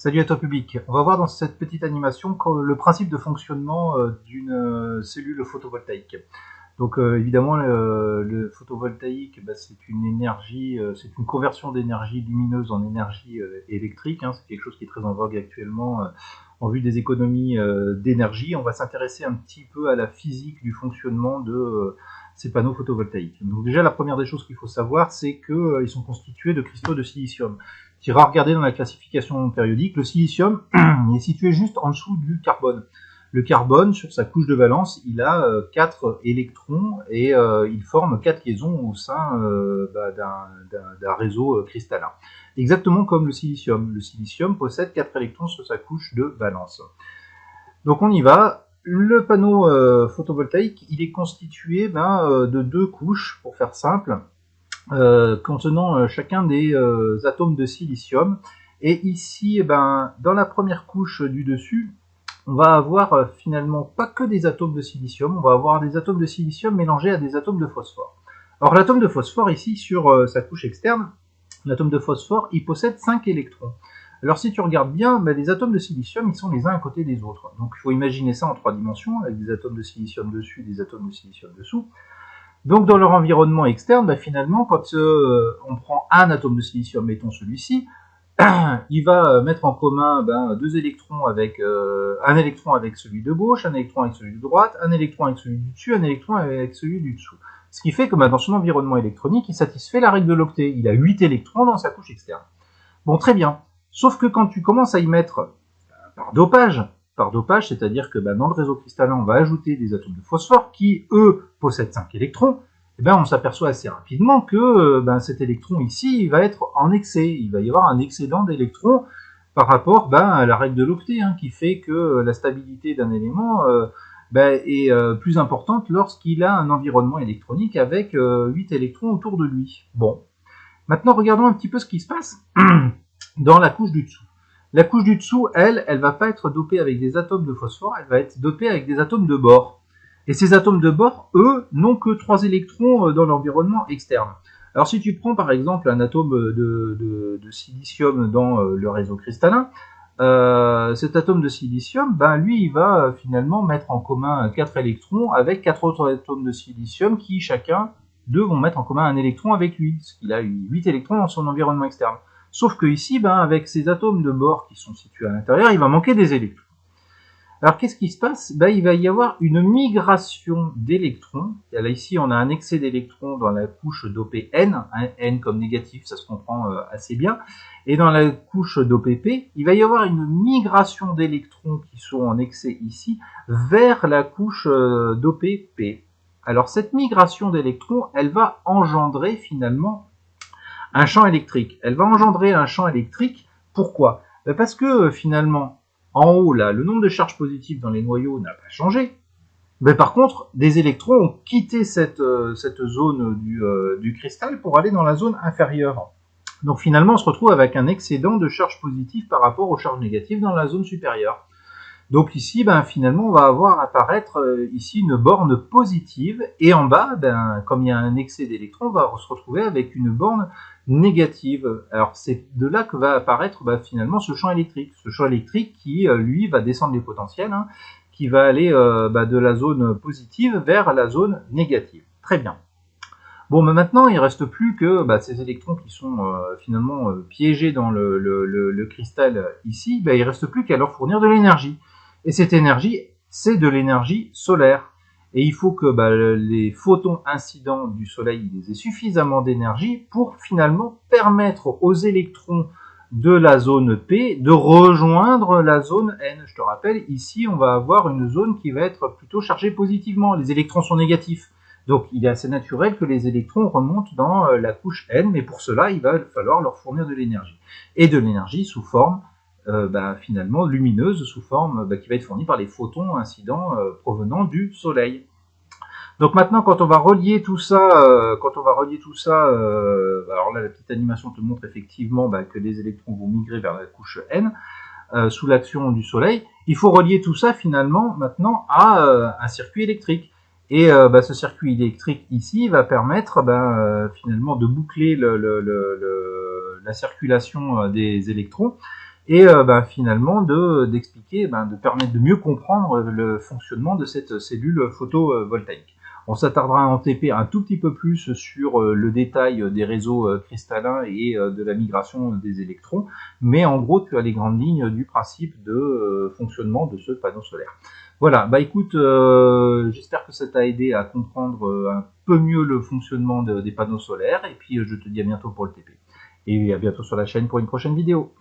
Salut à toi public. On va voir dans cette petite animation le principe de fonctionnement d'une cellule photovoltaïque. Donc évidemment le photovoltaïque, c'est une énergie, c'est une conversion d'énergie lumineuse en énergie électrique. C'est quelque chose qui est très en vogue actuellement en vue des économies d'énergie. On va s'intéresser un petit peu à la physique du fonctionnement de ces panneaux photovoltaïques. Donc déjà la première des choses qu'il faut savoir, c'est qu'ils sont constitués de cristaux de silicium. Tu iras regarder dans la classification périodique, le silicium il est situé juste en dessous du carbone. Le carbone, sur sa couche de valence, il a 4 électrons et il forme 4 liaisons au sein d'un réseau cristallin. Exactement comme le silicium. Le silicium possède 4 électrons sur sa couche de valence. Donc on y va. Le panneau photovoltaïque, il est constitué de 2 couches, pour faire simple, contenant chacun des atomes de silicium. Et ici, dans la première couche du dessus, on va avoir finalement pas que des atomes de silicium, on va avoir des atomes de silicium mélangés à des atomes de phosphore. Alors l'atome de phosphore ici sur sa couche externe, l'atome de phosphore, il possède 5 électrons. Alors si tu regardes bien, les atomes de silicium, ils sont les uns à côté des autres. Donc il faut imaginer ça en 3 dimensions, avec des atomes de silicium dessus, des atomes de silicium dessous. Donc dans leur environnement externe, finalement, quand on prend un atome de silicium, mettons celui-ci, il va mettre en commun 2 électrons avec un électron avec celui de gauche, un électron avec celui de droite, un électron avec celui du dessus, un électron avec celui du dessous. Ce qui fait que dans son environnement électronique, il satisfait la règle de l'octet. Il a 8 électrons dans sa couche externe. Bon, très bien. Sauf que quand tu commences à y mettre par dopage, c'est-à-dire que dans le réseau cristallin, on va ajouter des atomes de phosphore qui, eux, possèdent 5 électrons, on s'aperçoit assez rapidement que cet électron ici, il va être en excès. Il va y avoir un excédent d'électrons par rapport à la règle de l'octet, qui fait que la stabilité d'un élément est plus importante lorsqu'il a un environnement électronique avec 8 électrons autour de lui. Bon, maintenant regardons un petit peu ce qui se passe dans la couche du dessous. La couche du dessous, elle va pas être dopée avec des atomes de phosphore, elle va être dopée avec des atomes de bore. Et ces atomes de bore, eux, n'ont que 3 électrons dans l'environnement externe. Alors si tu prends par exemple un atome de silicium dans le réseau cristallin, cet atome de silicium, lui, il va finalement mettre en commun 4 électrons avec 4 autres atomes de silicium qui, chacun d'eux, vont mettre en commun un électron avec lui. Parce qu'il a 8 électrons dans son environnement externe. Sauf que ici, avec ces atomes de bore qui sont situés à l'intérieur, il va manquer des électrons. Alors qu'est-ce qui se passe ? Il va y avoir une migration d'électrons. Là ici on a un excès d'électrons dans la couche dopée N, N comme négatif, ça se comprend assez bien. Et dans la couche dopée P, il va y avoir une migration d'électrons qui sont en excès ici vers la couche dopée P. Alors cette migration d'électrons, elle va engendrer finalement un champ électrique. Elle va engendrer un champ électrique. Pourquoi ? Parce que finalement, en haut, là, le nombre de charges positives dans les noyaux n'a pas changé. Par contre, des électrons ont quitté cette zone du cristal pour aller dans la zone inférieure. Donc finalement, on se retrouve avec un excédent de charges positives par rapport aux charges négatives dans la zone supérieure. Donc ici, finalement, on va avoir apparaître ici une borne positive. Et en bas, comme il y a un excès d'électrons, on va se retrouver avec une borne négative. Alors c'est de là que va apparaître finalement ce champ électrique. Ce champ électrique qui, lui, va descendre les potentiels, qui va aller de la zone positive vers la zone négative. Très bien. Bon, maintenant, il ne reste plus que ces électrons qui sont finalement piégés dans le cristal ici, il ne reste plus qu'à leur fournir de l'énergie. Et cette énergie, c'est de l'énergie solaire. Et il faut que les photons incidents du Soleil aient suffisamment d'énergie pour finalement permettre aux électrons de la zone P de rejoindre la zone N. Je te rappelle, ici, on va avoir une zone qui va être plutôt chargée positivement. Les électrons sont négatifs. Donc, il est assez naturel que les électrons remontent dans la couche N, mais pour cela, il va falloir leur fournir de l'énergie. Et de l'énergie sous forme finalement lumineuse, sous forme qui va être fournie par les photons incidents provenant du Soleil. Donc maintenant, quand on va relier tout ça, alors là la petite animation te montre effectivement que les électrons vont migrer vers la couche N sous l'action du Soleil. Il faut relier tout ça finalement maintenant à un circuit électrique. Et ce circuit électrique ici va permettre finalement de boucler la circulation des électrons et finalement d'expliquer, de permettre de mieux comprendre le fonctionnement de cette cellule photovoltaïque. On s'attardera en TP un tout petit peu plus sur le détail des réseaux cristallins et de la migration des électrons, mais en gros tu as les grandes lignes du principe de fonctionnement de ce panneau solaire. Voilà, écoute, j'espère que ça t'a aidé à comprendre un peu mieux le fonctionnement des panneaux solaires, et puis je te dis à bientôt pour le TP. Et à bientôt sur la chaîne pour une prochaine vidéo.